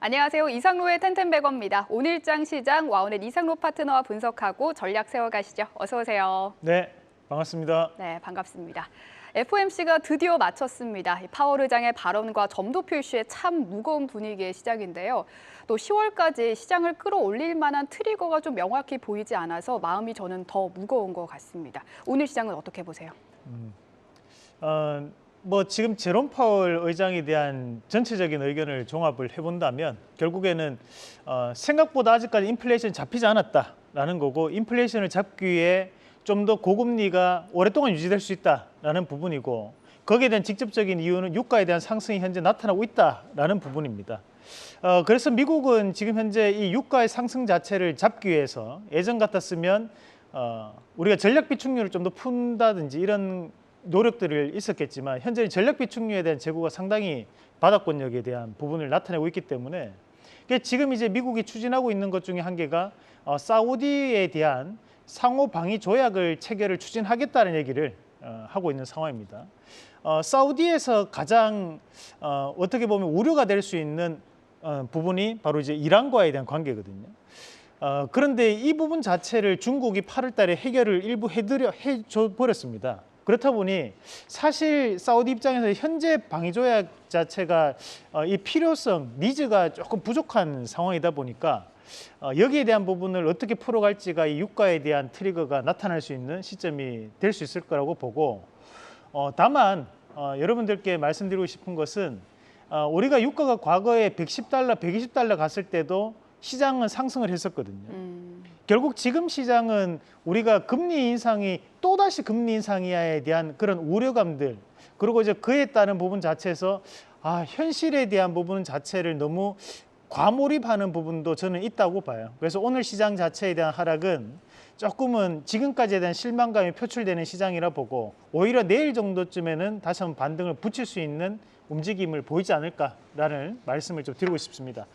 안녕하세요. 이상로의 텐텐백어입니다. 오늘장 시장 와우넷 이상로 파트너와 분석하고 전략 세워가시죠. 어서 오세요. 네, 반갑습니다. 네, 반갑습니다. FOMC가 드디어 마쳤습니다. 파월 의장의 발언과 점도 표시에 참 무거운 분위기의 시작인데요. 또 10월까지 시장을 끌어올릴 만한 트리거가 좀 명확히 보이지 않아서 마음이 저는 더 무거운 것 같습니다. 오늘 시장은 어떻게 보세요? 지금 제롬 파월 의장에 대한 전체적인 의견을 종합을 해본다면 결국에는 생각보다 아직까지 인플레이션이 잡히지 않았다라는 거고, 인플레이션을 잡기 위해 좀 더 고금리가 오랫동안 유지될 수 있다라는 부분이고, 거기에 대한 직접적인 이유는 유가에 대한 상승이 현재 나타나고 있다라는 부분입니다. 그래서 미국은 지금 현재 이 유가의 상승 자체를 잡기 위해서 예전 같았으면 우리가 전략 비축률을 좀 더 푼다든지 이런 노력들을 있었겠지만, 현재 전략 비축률에 대한 재고가 상당히 바닥권역에 대한 부분을 나타내고 있기 때문에, 지금 이제 미국이 추진하고 있는 것 중에 한 개가 사우디에 대한 상호 방위 조약을 체결을 추진하겠다는 얘기를 하고 있는 상황입니다. 사우디에서 가장 어떻게 보면 우려가 될 수 있는 부분이 바로 이제 이란과에 대한 관계거든요. 그런데 이 부분 자체를 중국이 8월 달에 해결을 일부 해줘 버렸습니다. 그렇다 보니 사실 사우디 입장에서 현재 방위 조약 자체가 이 필요성, 니즈가 조금 부족한 상황이다 보니까 여기에 대한 부분을 어떻게 풀어갈지가 이 유가에 대한 트리거가 나타날 수 있는 시점이 될 수 있을 거라고 보고, 다만 여러분들께 말씀드리고 싶은 것은 우리가 유가가 과거에 110달러, 120달러 갔을 때도 시장은 상승을 했었거든요. 결국 지금 시장은 우리가 금리 인상이 또다시 금리 인상이야에 대한 그런 우려감들, 그리고 이제 그에 따른 부분 자체에서 현실에 대한 부분 자체를 너무 과몰입하는 부분도 저는 있다고 봐요. 그래서 오늘 시장 자체에 대한 하락은 조금은 지금까지에 대한 실망감이 표출되는 시장이라 보고, 오히려 내일 정도쯤에는 다시 한번 반등을 붙일 수 있는 움직임을 보이지 않을까라는 말씀을 좀 드리고 싶습니다.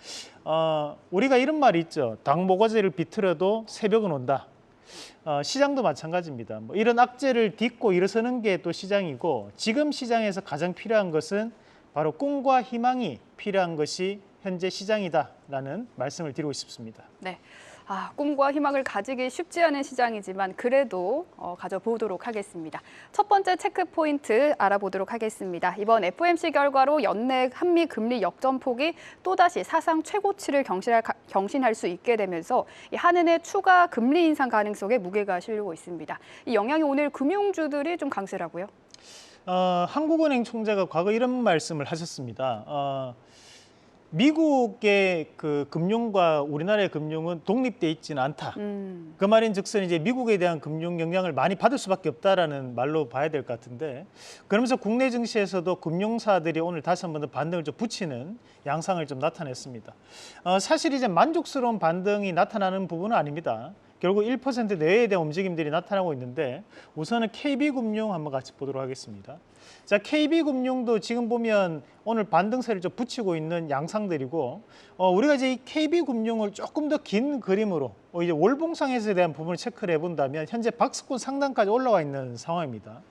우리가 이런 말이 있죠. 닭 모가지를 비틀어도 새벽은 온다. 시장도 마찬가지입니다. 이런 악재를 딛고 일어서는 게 또 시장이고, 지금 시장에서 가장 필요한 것은 바로 꿈과 희망이 필요한 것이 현재 시장이다라는 말씀을 드리고 싶습니다. 네. 꿈과 희망을 가지기 쉽지 않은 시장이지만 그래도 가져보도록 하겠습니다. 첫 번째 체크 포인트 알아보도록 하겠습니다. 이번 FOMC 결과로 연내 한미 금리 역전폭이 또다시 사상 최고치를 경신할 수 있게 되면서 한은의 추가 금리 인상 가능성에 무게가 실리고 있습니다. 이 영향이 오늘 금융주들이 좀 강세라고요? 한국은행 총재가 과거 이런 말씀을 하셨습니다. 미국의 그 금융과 우리나라의 금융은 독립돼 있지는 않다. 그 말인즉슨 이제 미국에 대한 금융 영향을 많이 받을 수밖에 없다라는 말로 봐야 될 것 같은데, 그러면서 국내 증시에서도 금융사들이 오늘 다시 한 번 더 반등을 좀 붙이는 양상을 좀 나타냈습니다. 사실 이제 만족스러운 반등이 나타나는 부분은 아닙니다. 결국 1% 내외에 대한 움직임들이 나타나고 있는데, 우선은 KB금융 한번 같이 보도록 하겠습니다. 자, KB금융도 지금 보면 오늘 반등세를 좀 붙이고 있는 양상들이고, 우리가 이제 이 KB금융을 조금 더 긴 그림으로 이제 월봉상에서에 대한 부분을 체크를 해본다면 현재 박스권 상단까지 올라와 있는 상황입니다.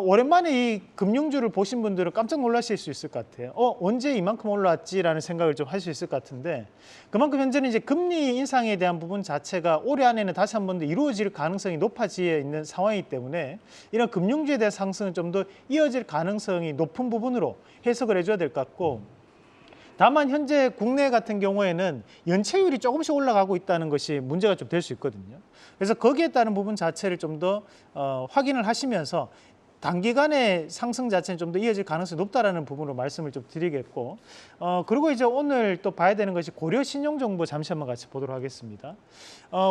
오랜만에 이 금융주를 보신 분들은 깜짝 놀라실 수 있을 것 같아요. 언제 이만큼 올라왔지라는 생각을 좀 할 수 있을 것 같은데, 그만큼 현재는 이제 금리 인상에 대한 부분 자체가 올해 안에는 다시 한 번 더 이루어질 가능성이 높아지어 있는 상황이기 때문에 이런 금융주에 대한 상승은 좀 더 이어질 가능성이 높은 부분으로 해석을 해줘야 될 것 같고, 다만 현재 국내 같은 경우에는 연체율이 조금씩 올라가고 있다는 것이 문제가 좀 될 수 있거든요. 그래서 거기에 따른 부분 자체를 좀 더 확인을 하시면서 단기간의 상승 자체는 좀 더 이어질 가능성이 높다라는 부분으로 말씀을 좀 드리겠고, 그리고 이제 오늘 또 봐야 되는 것이 고려 신용 정보 잠시 한번 같이 보도록 하겠습니다.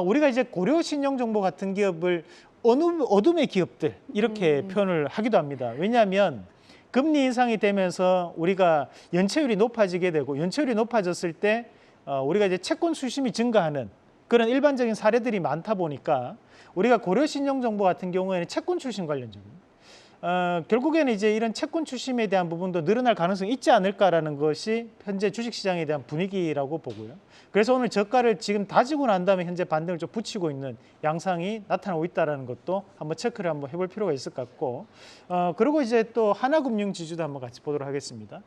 우리가 이제 고려 신용 정보 같은 기업을 어둠의 기업들 이렇게 표현을 하기도 합니다. 왜냐하면 금리 인상이 되면서 우리가 연체율이 높아지게 되고, 연체율이 높아졌을 때 우리가 이제 채권 수심이 증가하는 그런 일반적인 사례들이 많다 보니까 우리가 고려 신용 정보 같은 경우에는 채권 출신 관련주입니다. 결국에는 이제 이런 채권 추심에 대한 부분도 늘어날 가능성이 있지 않을까라는 것이 현재 주식시장에 대한 분위기라고 보고요. 그래서 오늘 저가를 지금 다지고 난 다음에 현재 반등을 좀 붙이고 있는 양상이 나타나고 있다는 것도 한번 체크를 한번 해볼 필요가 있을 것 같고, 그리고 이제 또 하나금융지주도 한번 같이 보도록 하겠습니다.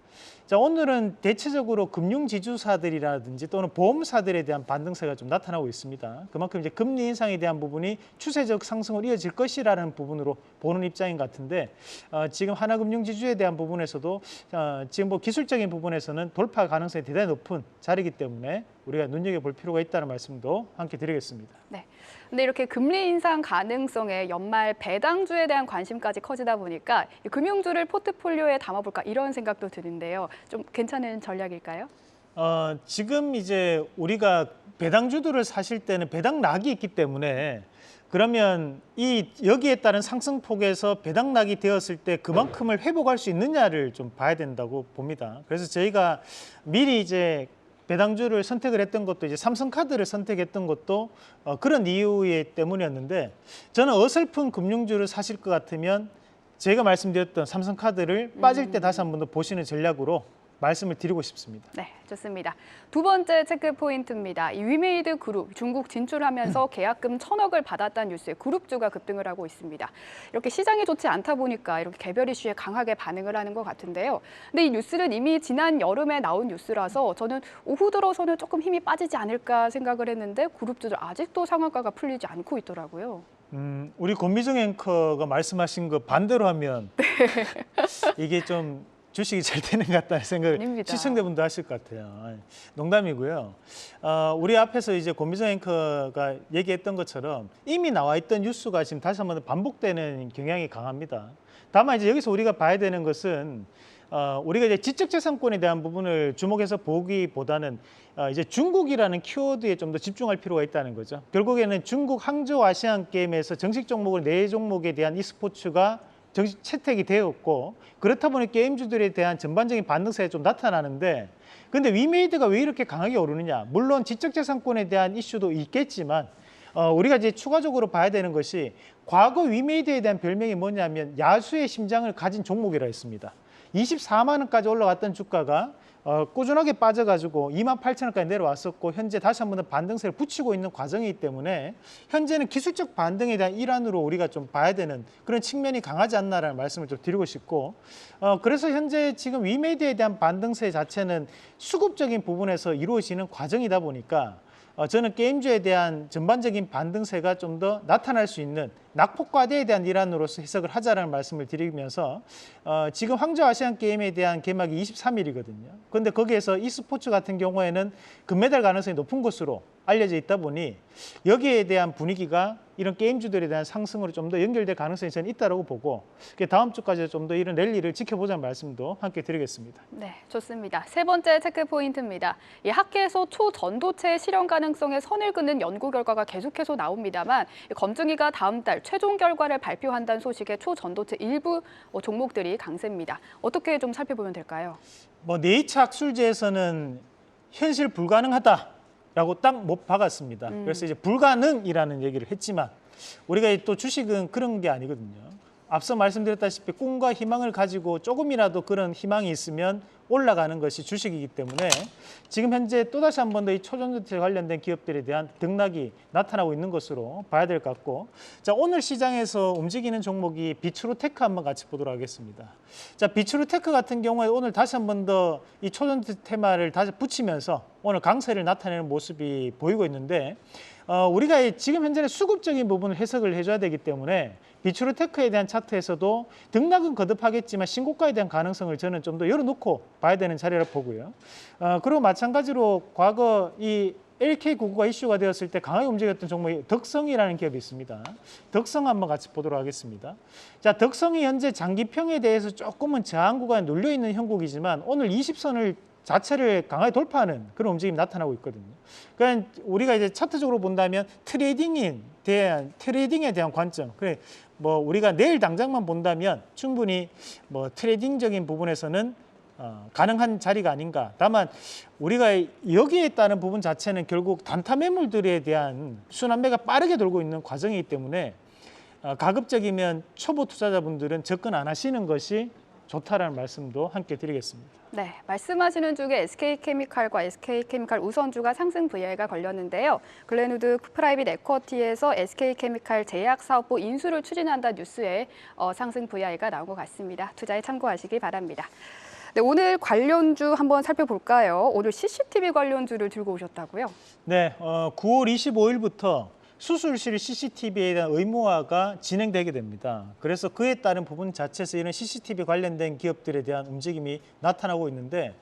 자, 오늘은 대체적으로 금융지주사들이라든지 또는 보험사들에 대한 반등세가 좀 나타나고 있습니다. 그만큼 이제 금리 인상에 대한 부분이 추세적 상승으로 이어질 것이라는 부분으로 보는 입장인 것 같은데, 지금 하나금융지주에 대한 부분에서도 지금 뭐 기술적인 부분에서는 돌파 가능성이 대단히 높은 자리이기 때문에 우리가 눈여겨볼 필요가 있다는 말씀도 함께 드리겠습니다. 네. 근데 이렇게 금리 인상 가능성에 연말 배당주에 대한 관심까지 커지다 보니까 이 금융주를 포트폴리오에 담아볼까 이런 생각도 드는데요. 좀 괜찮은 전략일까요? 지금 이제 우리가 배당주들을 사실 때는 배당락이 있기 때문에 그러면 여기에 따른 상승폭에서 배당락이 되었을 때 그만큼을 회복할 수 있느냐를 좀 봐야 된다고 봅니다. 그래서 저희가 미리 이제 배당주를 선택을 했던 것도 이제 삼성카드를 선택했던 것도 그런 이유 때문이었는데, 저는 어설픈 금융주를 사실 것 같으면 제가 말씀드렸던 삼성카드를 빠질 때 다시 한 번 더 보시는 전략으로 말씀을 드리고 싶습니다. 네, 좋습니다. 두 번째 체크 포인트입니다. 이 위메이드 그룹, 중국 진출하면서 계약금 1,000억을 받았다는 뉴스에 그룹주가 급등을 하고 있습니다. 이렇게 시장이 좋지 않다 보니까 이렇게 개별 이슈에 강하게 반응을 하는 것 같은데요. 근데 이 뉴스는 이미 지난 여름에 나온 뉴스라서 저는 오후 들어서는 조금 힘이 빠지지 않을까 생각을 했는데 그룹주들 아직도 상한가가 풀리지 않고 있더라고요. 우리 권미정 앵커가 말씀하신 거 반대로 하면 이게 좀 주식이 잘 되는 것 같다는 생각을 아닙니다. 시청자분도 하실 것 같아요. 농담이고요. 우리 앞에서 이제 권미정 앵커가 얘기했던 것처럼 이미 나와 있던 뉴스가 지금 다시 한번 반복되는 경향이 강합니다. 다만 이제 여기서 우리가 봐야 되는 것은 우리가 이제 지적재산권에 대한 부분을 주목해서 보기보다는 이제 중국이라는 키워드에 좀 더 집중할 필요가 있다는 거죠. 결국에는 중국 항저우 아시안 게임에서 정식 종목을 4종목에 대한 e스포츠가 정식 채택이 되었고, 그렇다 보니 게임주들에 대한 전반적인 반등세가 좀 나타나는데, 근데 위메이드가 왜 이렇게 강하게 오르느냐? 물론 지적재산권에 대한 이슈도 있겠지만 우리가 이제 추가적으로 봐야 되는 것이 과거 위메이드에 대한 별명이 뭐냐면 야수의 심장을 가진 종목이라 했습니다. 24만 원까지 올라갔던 주가가 꾸준하게 빠져가지고 28,000원까지 내려왔었고, 현재 다시 한번 더 반등세를 붙이고 있는 과정이기 때문에 현재는 기술적 반등에 대한 일환으로 우리가 좀 봐야 되는 그런 측면이 강하지 않나라는 말씀을 좀 드리고 싶고, 그래서 현재 지금 위메이드에 대한 반등세 자체는 수급적인 부분에서 이루어지는 과정이다 보니까 저는 게임주에 대한 전반적인 반등세가 좀 더 나타날 수 있는 낙폭과대에 대한 일환으로서 해석을 하자라는 말씀을 드리면서, 지금 항저우 아시안 게임에 대한 개막이 23일이거든요. 그런데 거기에서 e스포츠 같은 경우에는 금메달 가능성이 높은 것으로 알려져 있다 보니 여기에 대한 분위기가 이런 게임주들에 대한 상승으로 좀 더 연결될 가능성이 저는 있다고 보고, 다음 주까지 좀 더 이런 랠리를 지켜보자는 말씀도 함께 드리겠습니다. 네, 좋습니다. 세 번째 체크 포인트입니다. 이 학계에서 초전도체 실현 가능성에 선을 긋는 연구 결과가 계속해서 나옵니다만 검증위가 다음 달 최종 결과를 발표한다는 소식에 초전도체 일부 종목들이 강세입니다. 어떻게 좀 살펴보면 될까요? 네이처 학술지에서는 현실 불가능하다라고 딱 못 박았습니다. 그래서 이제 불가능이라는 얘기를 했지만 우리가 또 주식은 그런 게 아니거든요. 앞서 말씀드렸다시피 꿈과 희망을 가지고 조금이라도 그런 희망이 있으면 올라가는 것이 주식이기 때문에 지금 현재 또다시 한 번 더 이 초전도체 관련된 기업들에 대한 등락이 나타나고 있는 것으로 봐야 될 것 같고, 자, 오늘 시장에서 움직이는 종목이 비츠루테크 한번 같이 보도록 하겠습니다. 자, 비츠루테크 같은 경우에 오늘 다시 한 번 더 이 초전도체 테마를 다시 붙이면서 오늘 강세를 나타내는 모습이 보이고 있는데, 우리가 지금 현재는 수급적인 부분을 해석을 해줘야 되기 때문에 비츠루테크에 대한 차트에서도 등락은 거듭하겠지만 신고가에 대한 가능성을 저는 좀 더 열어놓고 봐야 되는 자리라 보고요. 그리고 마찬가지로 과거 이 LK99가 이슈가 되었을 때 강하게 움직였던 종목이 덕성이라는 기업이 있습니다. 덕성 한번 같이 보도록 하겠습니다. 자, 덕성이 현재 장기평에 대해서 조금은 저항 구간에 눌려 있는 형국이지만 오늘 20선을 자체를 강하게 돌파하는 그런 움직임이 나타나고 있거든요. 그러니까 우리가 이제 차트적으로 본다면 트레이딩에 대한 관점, 그래 뭐 우리가 내일 당장만 본다면 충분히 뭐 트레이딩적인 부분에서는 가능한 자리가 아닌가. 다만 우리가 여기에 따른 부분 자체는 결국 단타 매물들에 대한 순환매가 빠르게 돌고 있는 과정이기 때문에 가급적이면 초보 투자자분들은 접근 안 하시는 것이 좋다라는 말씀도 함께 드리겠습니다. 네, 말씀하시는 중에 SK케미칼과 SK케미칼 우선주가 상승 VI가 걸렸는데요. 글렌우드 프라이빗 에쿼티에서 SK케미칼 제약사업부 인수를 추진한다 뉴스에 상승 VI가 나온 것 같습니다. 투자에 참고하시기 바랍니다. 네, 오늘 관련주 한번 살펴볼까요? 오늘 CCTV 관련주를 들고 오셨다고요? 네, 9월 25일부터 수술실 CCTV에 대한 의무화가 진행되게 됩니다. 그래서 그에 따른 부분 자체에서 이런 CCTV 관련된 기업들에 대한 움직임이 나타나고 있는데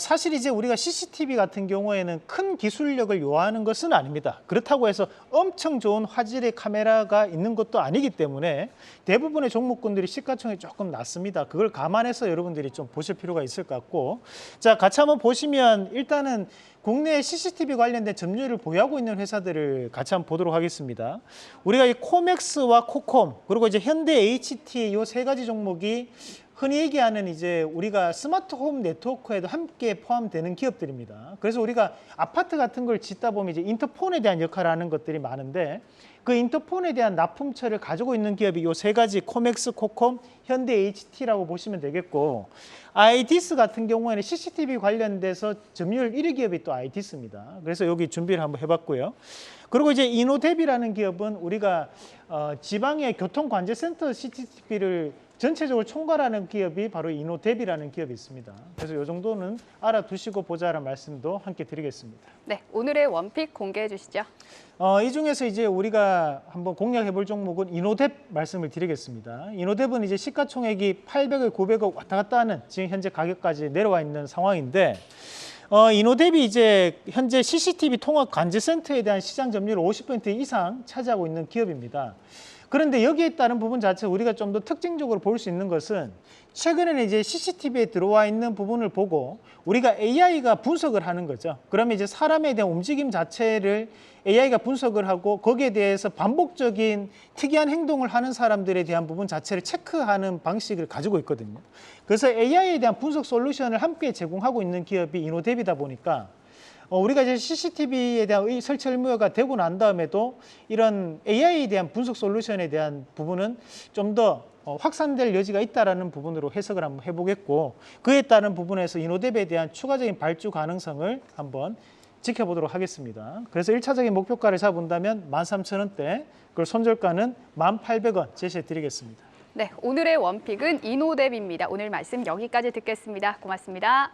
사실 이제 우리가 CCTV 같은 경우에는 큰 기술력을 요하는 것은 아닙니다. 그렇다고 해서 엄청 좋은 화질의 카메라가 있는 것도 아니기 때문에 대부분의 종목군들이 시가총액이 조금 낮습니다. 그걸 감안해서 여러분들이 좀 보실 필요가 있을 것 같고, 자, 같이 한번 보시면 일단은 국내 CCTV 관련된 점유율을 보유하고 있는 회사들을 같이 한번 보도록 하겠습니다. 우리가 이 코맥스와 코콤 그리고 이제 현대 HT 이 세 가지 종목이 흔히 얘기하는 이제 우리가 스마트홈 네트워크에도 함께 포함되는 기업들입니다. 그래서 우리가 아파트 같은 걸 짓다 보면 이제 인터폰에 대한 역할을 하는 것들이 많은데 그 인터폰에 대한 납품처를 가지고 있는 기업이 이 세 가지 코맥스, 코콤, 현대 HT라고 보시면 되겠고, 아이디스 같은 경우에는 CCTV 관련돼서 점유율 1위 기업이 또 아이디스입니다. 그래서 여기 준비를 한번 해봤고요. 그리고 이제 이노뎁이라는 기업은 우리가 지방의 교통관제센터 CCTV를 전체적으로 총괄하는 기업이 바로 이노뎁이라는 기업이 있습니다. 그래서 이 정도는 알아두시고 보자라는 말씀도 함께 드리겠습니다. 네, 오늘의 원픽 공개해 주시죠. 이 중에서 이제 우리가 한번 공략해 볼 종목은 이노뎁 말씀을 드리겠습니다. 이노뎁은 이제 시가총액이 800억, 900억 왔다 갔다 하는 지금 현재 가격까지 내려와 있는 상황인데, 이노뎁이 이제 현재 CCTV 통합 관제센터에 대한 시장 점유율 50% 이상 차지하고 있는 기업입니다. 그런데 여기에 따른 부분 자체 우리가 좀 더 특징적으로 볼 수 있는 것은 최근에는 이제 CCTV에 들어와 있는 부분을 보고 우리가 AI가 분석을 하는 거죠. 그러면 이제 사람에 대한 움직임 자체를 AI가 분석을 하고 거기에 대해서 반복적인 특이한 행동을 하는 사람들에 대한 부분 자체를 체크하는 방식을 가지고 있거든요. 그래서 AI에 대한 분석 솔루션을 함께 제공하고 있는 기업이 이노뎁이다 보니까 우리가 이제 CCTV에 대한 설치 의무화가 되고 난 다음에도 이런 AI에 대한 분석 솔루션에 대한 부분은 좀 더 확산될 여지가 있다라는 부분으로 해석을 한번 해보겠고, 그에 따른 부분에서 이노뎁에 대한 추가적인 발주 가능성을 한번 지켜보도록 하겠습니다. 그래서 1차적인 목표가를 잡은다면 13,000원대, 그리고 손절가는 1,800원 제시해 드리겠습니다. 네, 오늘의 원픽은 이노뎁입니다. 오늘 말씀 여기까지 듣겠습니다. 고맙습니다.